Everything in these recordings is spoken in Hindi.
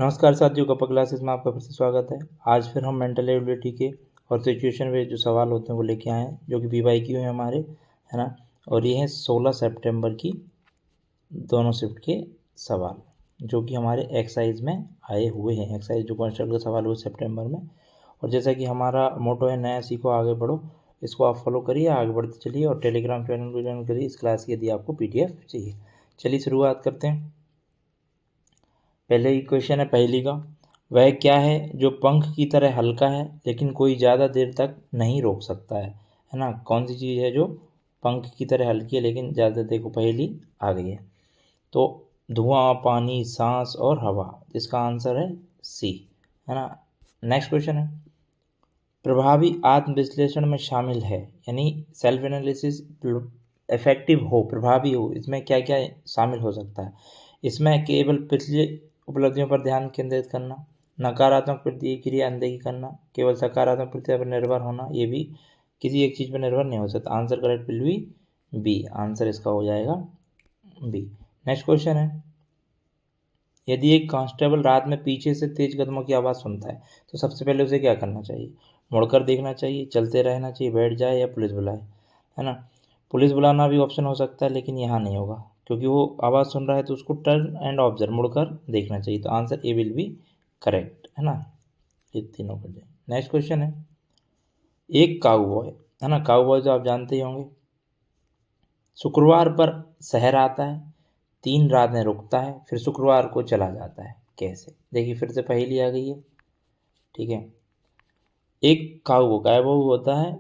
नमस्कार साथियों, कपा क्लासेस में आपका फिर से स्वागत है। आज फिर हम मेंटल एबिलिटी के और सिचुएशन में जो सवाल होते हैं वो लेके आए हैं, जो कि PYQ है हमारे, है ना। और ये है 16 सितंबर की दोनों शिफ्ट के सवाल, जो कि हमारे एक्सरसाइज में आए हुए हैं। एक्सरसाइज जो कॉन्स्टेबल का सवाल हुआ सितंबर में। और जैसा कि हमारा मोटो है, नया सीखो आगे बढ़ो, इसको आप फॉलो करिए, आगे बढ़ते चलिए। और टेलीग्राम चैनल को ज्वाइन करिए इस क्लास की, यदि आपको PDF चाहिए। चलिए शुरुआत करते हैं। पहले ही क्वेश्चन है पहली का, वह क्या है जो पंख की तरह हल्का है लेकिन कोई ज़्यादा देर तक नहीं रोक सकता है ना। कौन सी चीज़ है जो पंख की तरह हल्की है लेकिन ज़्यादा, देखो पहली आ गई है। तो धुआं, पानी, सांस और हवा, इसका आंसर है सी, है ना। नेक्स्ट क्वेश्चन है, प्रभावी आत्मविश्लेषण में शामिल है, यानी सेल्फ एनालिसिस इफेक्टिव हो, प्रभावी हो, इसमें क्या क्या शामिल हो सकता है। इसमें केवल पिछले उपलब्धियों पर ध्यान केंद्रित करना, नकारात्मक प्रतिक्रिया अनदेखी करना, केवल सकारात्मक प्रतिक्रिया पर निर्भर होना, ये भी किसी एक चीज़ पर निर्भर नहीं हो सकता। Answer correct will be B, answer इसका हो जाएगा बी। नेक्स्ट क्वेश्चन है, यदि एक कांस्टेबल रात में पीछे से तेज कदमों की आवाज़ सुनता है तो सबसे पहले उसे क्या करना चाहिए। मुड़कर देखना चाहिए, चलते रहना चाहिए, बैठ जाए या पुलिस बुलाए, है ना। पुलिस बुलाना भी ऑप्शन हो सकता है, लेकिन यहाँ नहीं होगा क्योंकि वो आवाज़ सुन रहा है, तो उसको टर्न एंड ऑब्जर्व, मुड़कर देखना चाहिए। तो answer A will be correct, है ना। ये तीनों कर जाए। नेक्स्ट क्वेश्चन है, एक काउबॉय, है ना, काउबॉय तो आप जानते ही होंगे, शुक्रवार पर शहर आता है, 3 रातें रुकता है, फिर शुक्रवार को चला जाता है, कैसे। देखिए फिर से पहेली आ गई है, ठीक है। एक गाय बहू होता है,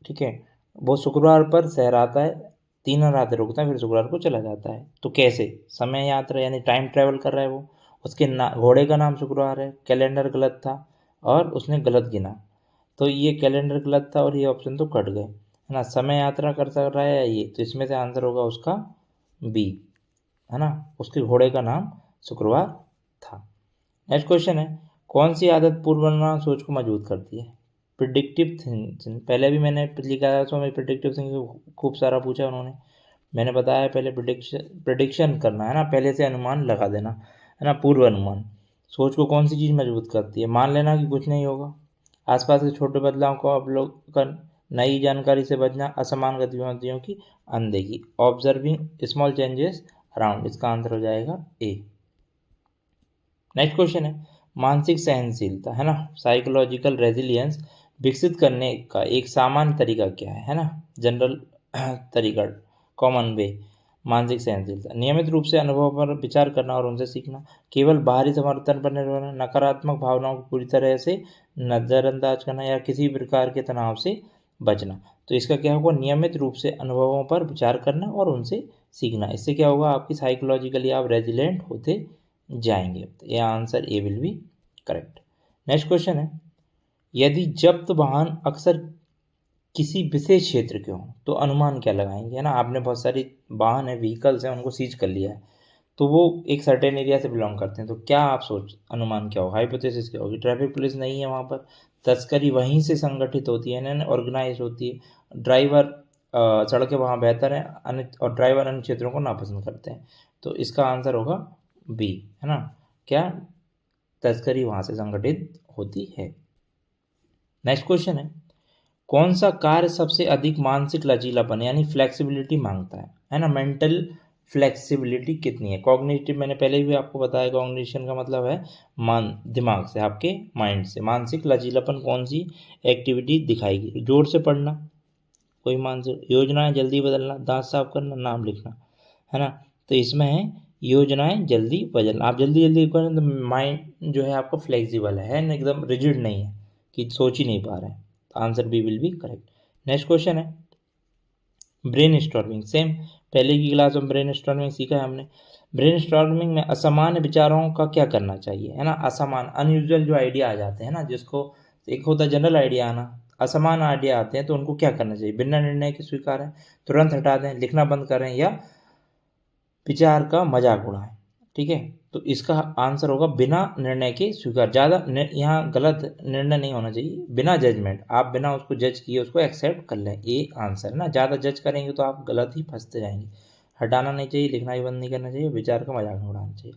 ठीक है, वो शुक्रवार पर शहर आता है, 3 रातें रुकता है, फिर शुक्रवार को चला जाता है, तो कैसे। समय यात्रा यानी टाइम ट्रेवल कर रहा है वो। उसके घोड़े का नाम शुक्रवार है, कैलेंडर गलत था और उसने गलत गिना, तो ये कैलेंडर गलत था और ये ऑप्शन तो कट गए, है ना। समय यात्रा कर सक रहा है ये, तो इसमें से आंसर होगा उसका बी, है ना। उसके घोड़े का नाम शुक्रवार था। नेक्स्ट क्वेश्चन है, कौन सी आदत पूर्वानुमान सोच को मजबूत करती है। प्रिडिक्टिव थिंकिंग, पहले भी मैंने लिखा था, तो मैं प्रिडिक्टिव थिंकिंग खूब सारा पूछा उन्होंने। मैंने बताया पहले प्रिडिक्शन करना, है ना, पहले से अनुमान लगा देना, है ना, पूर्व अनुमान। सोच को कौन सी चीज़ मजबूत करती है, मान लेना कि कुछ नहीं होगा, आसपास के छोटे बदलाव को अवलोकन, नई जानकारी से बचना, असमान गतिविधियों की अनदेखी, ऑब्जर्विंग स्मॉल चेंजेस अराउंड, इसका आंसर हो जाएगा ए। नेक्स्ट क्वेश्चन है, मानसिक सहनशीलता, है ना, साइकोलॉजिकल रेजिलियंस विकसित करने का एक सामान्य तरीका क्या है ना, जनरल तरीका, कॉमन वे। मानसिक सहनशीलता नियमित रूप से अनुभव पर विचार करना और उनसे सीखना, केवल बाहरी समर्थन पर निर्भर रहना, नकारात्मक भावनाओं को पूरी तरह से नज़रअंदाज करना, या किसी प्रकार के तनाव से बचना। तो इसका क्या होगा, नियमित रूप से अनुभवों पर विचार करना और उनसे सीखना। इससे क्या होगा, आपकी साइकोलॉजिकली आप रेजिलेंट होते जाएंगे। तो यह answer A will be correct. Next question है, यदि जब्त वाहन अक्सर किसी विशेष क्षेत्र के हों तो अनुमान क्या लगाएंगे, है ना। आपने बहुत सारी वाहन है, व्हीकल्स हैं, उनको सीज कर लिया है, तो वो एक सर्टेन एरिया से बिलोंग करते हैं, तो क्या आप सोच अनुमान क्या होगा, हाइपोथेसिस क्या होगी। ट्रैफिक पुलिस नहीं है वहाँ पर, तस्करी वहीं से संगठित होती है ना, ऑर्गेनाइज होती है, ड्राइवर सड़कें वहाँ बेहतर हैं, अन्य और ड्राइवर अन्य क्षेत्रों को नापसंद करते हैं, तो इसका आंसर होगा बी, है ना, क्या तस्करी वहाँ से संगठित होती है। नेक्स्ट क्वेश्चन है, कौन सा कार्य सबसे अधिक मानसिक लचीलापन यानी फ्लेक्सिबिलिटी मांगता है ना। मेंटल फ्लेक्सिबिलिटी कितनी है। कॉग्निटिव, मैंने पहले भी आपको बताया, कॉग्निशन का मतलब है मान, दिमाग से, आपके माइंड से। मानसिक लचीलापन कौन सी एक्टिविटी दिखाएगी, जोर से पढ़ना, कोई मानसिक योजनाएं जल्दी बदलना, दांत साफ करना, नाम लिखना, है ना। तो इसमें है योजनाएं जल्दी बदलना, आप जल्दी जल्दी करें तो माइंड जो है आपका फ्लेक्सिबल है ना, एकदम रिजिड नहीं है कि सोच ही नहीं पा रहे हैं। तो answer B will be correct. Next question है, ब्रेन स्टॉर्मिंग, सेम पहले की क्लास में ब्रेन स्टॉर्मिंग सीखा है हमने। ब्रेन स्टॉर्मिंग में असामान्य विचारों का क्या करना चाहिए, है ना। असामान्य, अनयूजुअल जो आइडिया आ जाते हैं ना, जिसको एक होता है जनरल आइडिया आना, असमान आइडिया आते हैं, तो उनको क्या करना चाहिए। बिना निर्णय के स्वीकार है, तुरंत हटा दें, लिखना बंद करें, या विचार का मजाक उड़ाएं, ठीक है। तो इसका आंसर होगा बिना निर्णय के स्वीकार। ज़्यादा यहाँ गलत निर्णय नहीं होना चाहिए, बिना जजमेंट, आप बिना उसको जज किए उसको एक्सेप्ट कर लें, ये आंसर है ना। ज़्यादा जज करेंगे तो आप गलत ही फंसते जाएंगे। हटाना नहीं चाहिए, लिखना भी बंद नहीं करना चाहिए, विचार का मजाक नहीं उड़ाना चाहिए।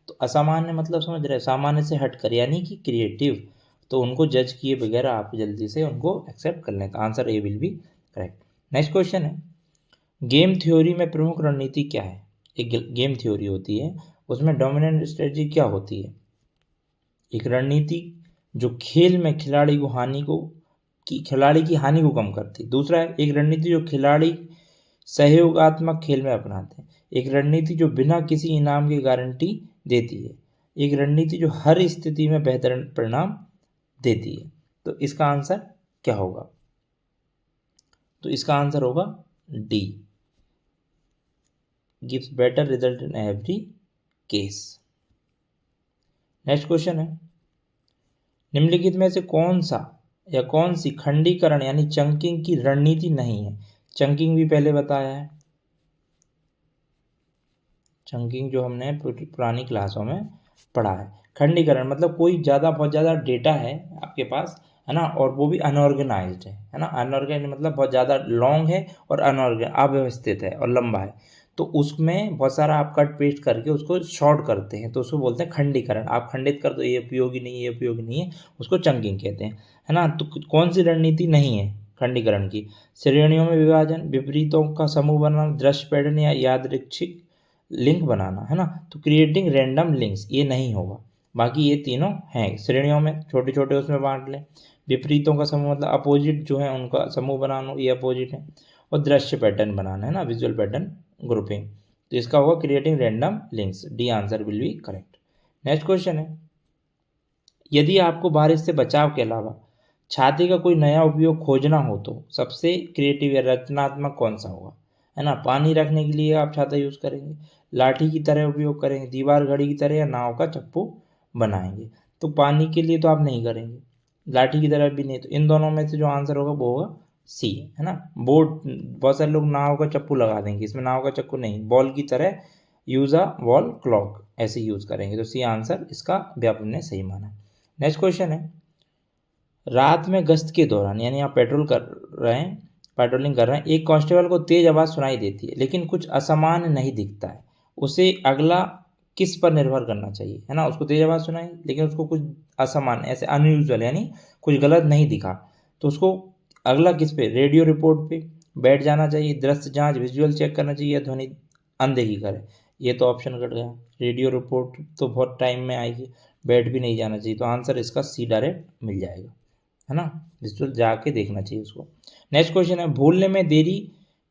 तो असामान्य मतलब समझ रहे, सामान्य से हटकर यानी कि क्रिएटिव, तो उनको जज किए बगैर आप जल्दी से उनको एक्सेप्ट कर लें। तो answer A will be correct. Next question है, गेम थ्योरी में प्रमुख रणनीति क्या है? एक गेम थ्योरी होती है, उसमें डोमिनेंट स्ट्रेटजी क्या होती है? एक रणनीति जो खेल में खिलाड़ी की हानि को कम करती है। दूसरा है एक रणनीति जो खिलाड़ी सहयोगात्मक खेल में अपनाते हैं। एक रणनीति जो बिना किसी इनाम की गारंटी देती है। एक रणनीति जो हर स्थिति में बेहतर परिणाम देती है। तो इसका आंसर क्या होगा? तो इसका आंसर होगा D, gives better result in every case. Next question है, निम्नलिखित में से कौन सा या कौन सी खंडीकरण यानी चंकिंग की रणनीति नहीं है? चंकिंग भी पहले बताया है, चंकिंग जो हमने पुरानी क्लासों में पढ़ा है। खंडीकरण मतलब कोई बहुत ज़्यादा डेटा है आपके पास, है ना, और वो भी अनऑर्गेनाइज्ड है ना। अनऑर्गेनाइज मतलब बहुत ज़्यादा लॉन्ग है और अव्यवस्थित है और लंबा है, तो उसमें बहुत सारा आप कट पेस्ट करके उसको शॉर्ट करते हैं, तो उसको बोलते हैं खंडीकरण। आप खंडित कर दो, ये उपयोगी नहीं, ये उपयोगी नहीं है, उसको चंकिंग कहते हैं, है ना। तो कौन सी रणनीति नहीं है खंडीकरण की? श्रेणियों में विभाजन, विपरीतों का समूह बनाना, दृश्य पैटर्न या यादृच्छिक लिंक बनाना, है ना। तो क्रिएटिंग रैंडम लिंक्स ये नहीं होगा, बाकी ये तीनों हैं। श्रेणियों में छोटे छोटे उसमें बांट लें, विपरीतों का समूह मतलब अपोजिट जो है उनका समूह बनाना, ये अपोजिट है, और दृश्य पैटर्न बनाना, है ना, विजुअल पैटर्न ग्रुपिंग। तो इसका होगा creating random links, D answer will be correct. Next question है, यदि आपको बारिश से बचाव के अलावा छाते का कोई नया उपयोग खोजना हो तो सबसे क्रिएटिव या रचनात्मक कौन सा होगा? है ना, पानी रखने के लिए आप छाता यूज़ करेंगे, लाठी की तरह उपयोग करेंगे, दीवार घड़ी की तरह, या नाव का चप्पू बनाएंगे। तो पानी के लिए तो आप नहीं करेंगे, लाठी की तरह भी नहीं, तो इन दोनों में से जो आंसर होगा वो होगा सी, है ना। बोट, बहुत सारे लोग नाव का चप्पू लगा देंगे, इसमें नाव का चप्पू नहीं, बॉल की तरह यूज़ अ वॉल क्लॉक ऐसे यूज़ करेंगे। तो सी आंसर इसका भी आपने सही माना। नेक्स्ट क्वेश्चन है, रात में गश्त के दौरान यानी आप पेट्रोलिंग कर रहे हैं, एक कांस्टेबल को तेज आवाज़ सुनाई देती है लेकिन कुछ असामान्य नहीं दिखता है, उसे अगला किस पर निर्भर करना चाहिए? है ना, उसको तेज आवाज़ सुनाई लेकिन उसको कुछ असामान्य ऐसे अनयूजुअल यानी कुछ गलत नहीं दिखा, तो उसको अगला किस पे? रेडियो रिपोर्ट पे बैठ जाना चाहिए, दृश्य जांच विजुअल चेक करना चाहिए, या ध्वनि अनदेखी करे। ये तो ऑप्शन कट गया, रेडियो रिपोर्ट तो बहुत टाइम में आएगी, बैठ भी नहीं जाना चाहिए, तो आंसर इसका सी डायरेक्ट मिल जाएगा, है ना, विजुअल जाके देखना चाहिए उसको। नेक्स्ट क्वेश्चन है, भूलने में देरी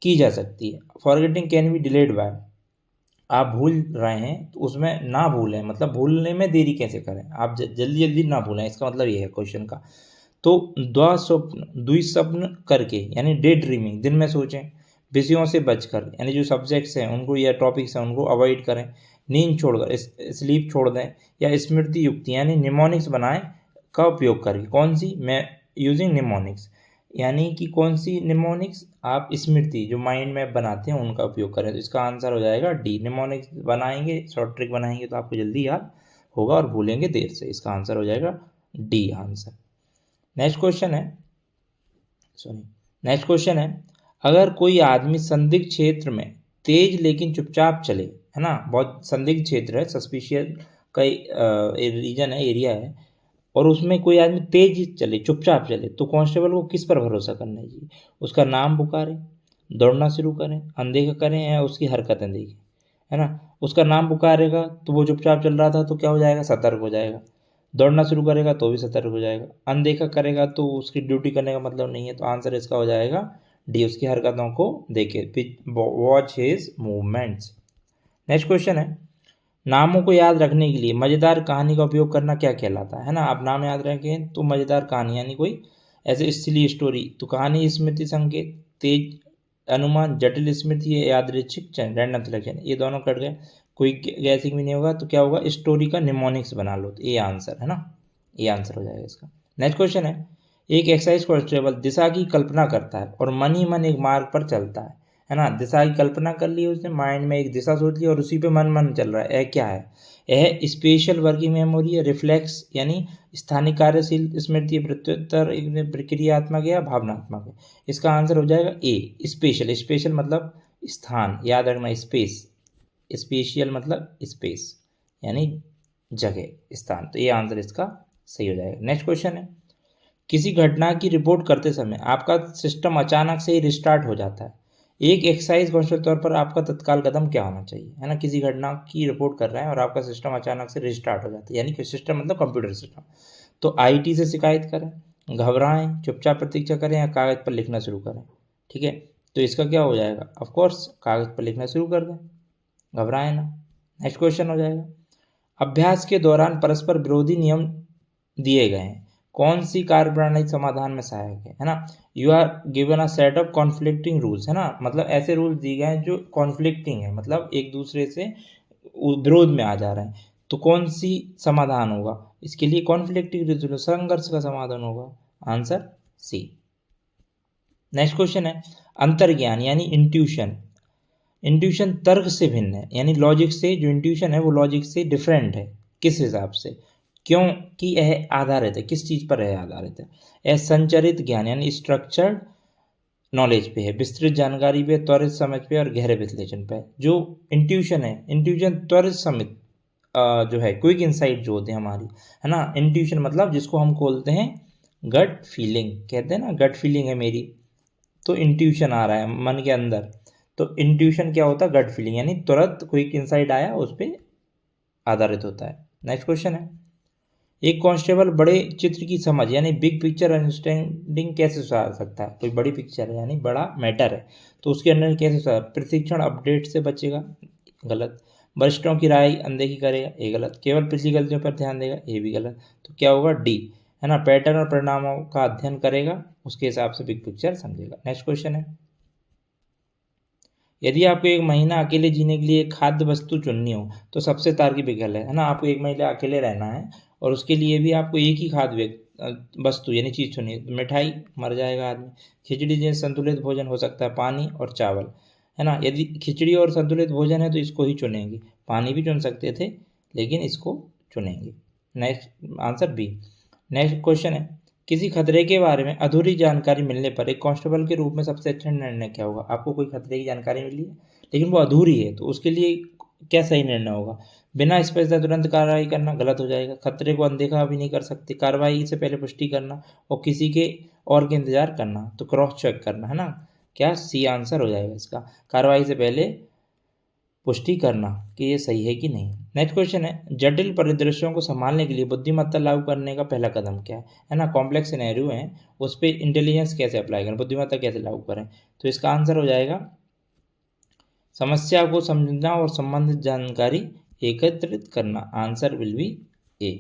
की जा सकती है, forgetting can be delayed by. आप भूल रहे हैं तो उसमें ना भूलें, मतलब भूलने में देरी कैसे करें, आप जल्दी जल्दी ना भूलें, इसका मतलब ये है क्वेश्चन का। तो द्विस्वप्न करके यानी डे ड्रीमिंग, दिन में सोचें, विषयों से बचकर यानी जो सब्जेक्ट्स हैं उनको या टॉपिक्स हैं उनको अवॉइड करें, नींद छोड़कर स्लीप छोड़ दें, या स्मृति युक्ति यानी निमोनिक्स बनाएं का उपयोग करके। कौन सी? मैं यूजिंग निमोनिक्स, यानी कि कौन सी निमोनिक्स? आप स्मृति जो माइंड मैप बनाते हैं उनका उपयोग करें। तो इसका आंसर हो जाएगा डी, निमोनिक्स बनाएंगे, शॉर्ट ट्रिक बनाएंगे तो आपको जल्दी याद होगा और भूलेंगे देर से। इसका आंसर हो जाएगा डी आंसर। नेक्स्ट क्वेश्चन है, अगर कोई आदमी संदिग्ध क्षेत्र में तेज लेकिन चुपचाप चले, है ना, बहुत संदिग्ध क्षेत्र है, सस्पिशियस कई रीजन है, एरिया है, और उसमें कोई आदमी तेज चले चुपचाप चले, तो कांस्टेबल को किस पर भरोसा करना चाहिए? उसका नाम पुकारें, दौड़ना शुरू करें, अनदेखा करें, या उसकी हरकतें देखें, है ना। उसका नाम पुकारेगा तो वो चुपचाप चल रहा था तो क्या हो जाएगा? सतर्क हो जाएगा। दौड़ना शुरू करेगा तो भी सतर्क हो जाएगा। अनदेखा करेगा तो उसकी ड्यूटी करने का मतलब नहीं है, तो आंसर इसका हो जाएगा डी, उसकी हरकतों को देखे, watch his movements. Next question है, नामों को याद रखने के लिए मज़ेदार कहानी का उपयोग करना क्या कहलाता है ना। आप नाम याद रखें तो मज़ेदार कहानी यानी कोई ऐसे सिली स्टोरी, तो कहानी स्मृति संकेत, तेज अनुमान, जटिल स्मृति, यादृच्छिक चयन, रैंडम सिलेक्शन, ये दोनों कट गए, कोई गैसिंग भी नहीं होगा, तो क्या होगा? स्टोरी का निमोनिक्स बना लो, तो ये आंसर है ना, ये आंसर हो जाएगा इसका। नेक्स्ट क्वेश्चन है, एक एक्साइज कांस्टेबल दिशा की कल्पना करता है और मन ही मन एक मार्ग पर चलता है ना। दिशा की कल्पना कर ली उसने, माइंड में एक दिशा सोच ली और उसी पे मन चल रहा है। यह क्या है? यह स्पेशल वर्किंग मेमोरी है, रिफ्लेक्स यानी स्थानिक कार्यशील स्मृति, प्रत्युत्तर प्रक्रियात्मक या भावनात्मक है। इसका आंसर हो जाएगा ए, स्पेशल। स्पेशल मतलब स्थान, याद रखना स्पेस, स्पेशियल मतलब स्पेस यानी जगह, स्थान। तो ये आंसर इसका सही हो जाएगा। नेक्स्ट क्वेश्चन है, किसी घटना की रिपोर्ट करते समय आपका सिस्टम अचानक से ही रिस्टार्ट हो जाता है, एक एक्सरसाइज क्वेश्चन के तौर पर आपका तत्काल कदम क्या होना चाहिए, है ना। किसी घटना की रिपोर्ट कर रहे हैं और आपका सिस्टम अचानक से रिस्टार्ट हो जाता है, यानी कि सिस्टम मतलब कंप्यूटर सिस्टम, तो आईटी से शिकायत करें, घबराएं, चुपचाप प्रतीक्षा करें या कागज पर लिखना शुरू करें। ठीक है, तो इसका क्या हो जाएगा, ऑफ कोर्स कागज पर लिखना शुरू कर दें, घबराएं ना। नेक्स्ट क्वेश्चन हो जाएगा, अभ्यास के दौरान परस्पर विरोधी नियम दिए गए हैं, कौन सी कार्यप्रणाली समाधान में सहायक है ना। You are given a set of conflicting rules, है ना, मतलब ऐसे रूल्स दिए गए हैं जो कॉन्फ्लिक्टिंग है, मतलब एक दूसरे से विरोध में आ जा रहे हैं, तो कौन सी समाधान होगा, इसके लिए कॉन्फ्लिक्टिंग रेजोल्यूशन, संघर्ष का समाधान होगा, आंसर सी। नेक्स्ट क्वेश्चन है, अंतर्ज्ञान यानी इंट्यूशन, इंट्यूशन तर्क से भिन्न है, यानी लॉजिक से, जो इंट्यूशन है वो लॉजिक से डिफरेंट है, किस हिसाब से, क्योंकि यह आधारित है, किस चीज पर यह आधारित है, यह संचरित ज्ञान यानी स्ट्रक्चर्ड नॉलेज पे है, विस्तृत जानकारी पे, त्वरित समझ पे और गहरे विश्लेषण पे। जो इंट्यूशन है, इंट्यूशन त्वरित समझ जो है, क्विक इंसाइट जो होते हैं हमारी, है ना। इंट्यूशन मतलब जिसको हम बोलते हैं गट फीलिंग, कहते हैं ना गट फीलिंग है मेरी, तो इंट्यूशन आ रहा है मन के अंदर, तो इंट्यूशन क्या होता है, गट फीलिंग, यानी तुरंत क्विक इंसाइट आया उस पर आधारित होता है। नेक्स्ट क्वेश्चन है, एक कांस्टेबल बड़े चित्र की समझ यानी बिग पिक्चर अंडरस्टैंडिंग कैसे सुधार सकता है, कोई बड़ी पिक्चर है यानी बड़ा मैटर है तो उसके अंदर कैसे सुधार, प्रशिक्षण अपडेट से बचेगा, गलत, वरिष्ठों की राय अनदेखी करेगा, ये गलत, केवल पिछली गलतियों पर ध्यान देगा, ये भी गलत, तो क्या होगा, डी, है ना, पैटर्न और परिणामों का अध्ययन करेगा, उसके हिसाब से बिग पिक्चर समझेगा। नेक्स्ट क्वेश्चन है, यदि आपको एक महीना अकेले जीने के लिए एक खाद्य वस्तु चुननी हो तो सबसे तार्किक विकल्प है ना, आपको एक महीना अकेले रहना है और उसके लिए भी आपको एक ही खाद्य वस्तु यानी चीज़ चुनी है, मिठाई, मर जाएगा आदमी, खिचड़ी जैसे संतुलित भोजन हो सकता है, पानी और चावल, है ना। यदि खिचड़ी और संतुलित भोजन है तो इसको ही चुनेंगे, पानी भी चुन सकते थे लेकिन इसको चुनेंगे। Next answer B. Next question है, किसी खतरे के बारे में अधूरी जानकारी मिलने पर एक कांस्टेबल के रूप में सबसे अच्छा निर्णय क्या होगा, आपको कोई खतरे की जानकारी मिली है लेकिन वो अधूरी है तो उसके लिए क्या सही निर्णय होगा, बिना स्पष्टता तुरंत कार्रवाई करना, गलत हो जाएगा, खतरे को अनदेखा भी नहीं कर सकते, कार्रवाई से पहले पुष्टि करना और किसी के और के इंतजार करना, तो क्रॉस चेक करना, है ना, क्या सी आंसर हो जाएगा इसका, कार्रवाई से पहले पुष्टि करना कि ये सही है कि नहीं। नेक्स्ट क्वेश्चन है, जटिल परिदृश्यों को संभालने के लिए बुद्धिमत्ता लागू करने का पहला कदम क्या है ना, कॉम्प्लेक्स सिनेरियो है उस पर इंटेलिजेंस कैसे अप्लाई करें, बुद्धिमत्ता कैसे लागू करें, तो इसका आंसर हो जाएगा समस्या को समझना और संबंधित जानकारी एकत्रित करना, answer will be A.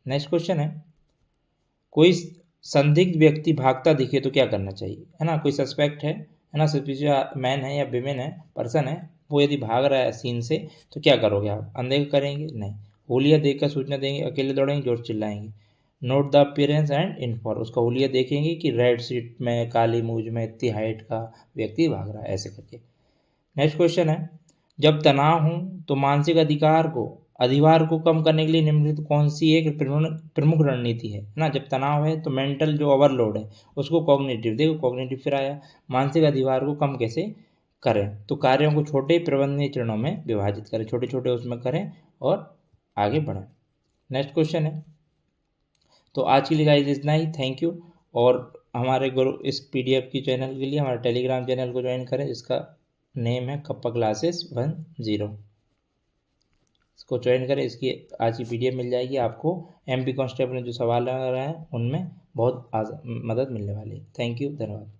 Next question है, कोई संदिग्ध व्यक्ति भागता दिखे तो क्या करना चाहिए, है ना, कोई सस्पेक्ट है ना, सस्पिशियस मैन है या विमेन है, पर्सन है, वो यदि भाग रहा है सीन से तो क्या करोगे आप, अनदेखा करेंगे, नहीं, होलिया देखकर सूचना देंगे, अकेले दौड़ेंगे, जोर चिल्लाएंगे, note the appearance and inform, उसका होलिया देखेंगे कि रेड सीट में काली मूंछ में इतनी हाइट का व्यक्ति भाग रहा है, ऐसे करके। नेक्स्ट क्वेश्चन है, जब तनाव हो तो मानसिक अधिभार को कम करने के लिए निम्नलिखित कौन सी एक प्रमुख रणनीति है ना, जब तनाव है तो मेंटल जो ओवरलोड है उसको कॉग्निटिव, देखो कॉग्निटिव फिर आया, मानसिक अधिभार को कम कैसे करें, तो कार्यों को छोटे प्रबंधनीय चरणों में विभाजित करें, छोटे छोटे उसमें करें और आगे बढ़ें। नेक्स्ट क्वेश्चन है, तो आज के लिए गाइस इतना ही, थैंक यू, और हमारे गुरु इस पीडीएफ की चैनल के लिए हमारे टेलीग्राम चैनल को ज्वाइन करें, जिसका नेम है कप्पा क्लासेस 10, इसको ज्वाइन करें, इसकी आज की पीडीएफ मिल जाएगी आपको, एमपी कांस्टेबल में जो सवाल आ रहा है उनमें बहुत मदद मिलने वाली है। थैंक यू, धन्यवाद।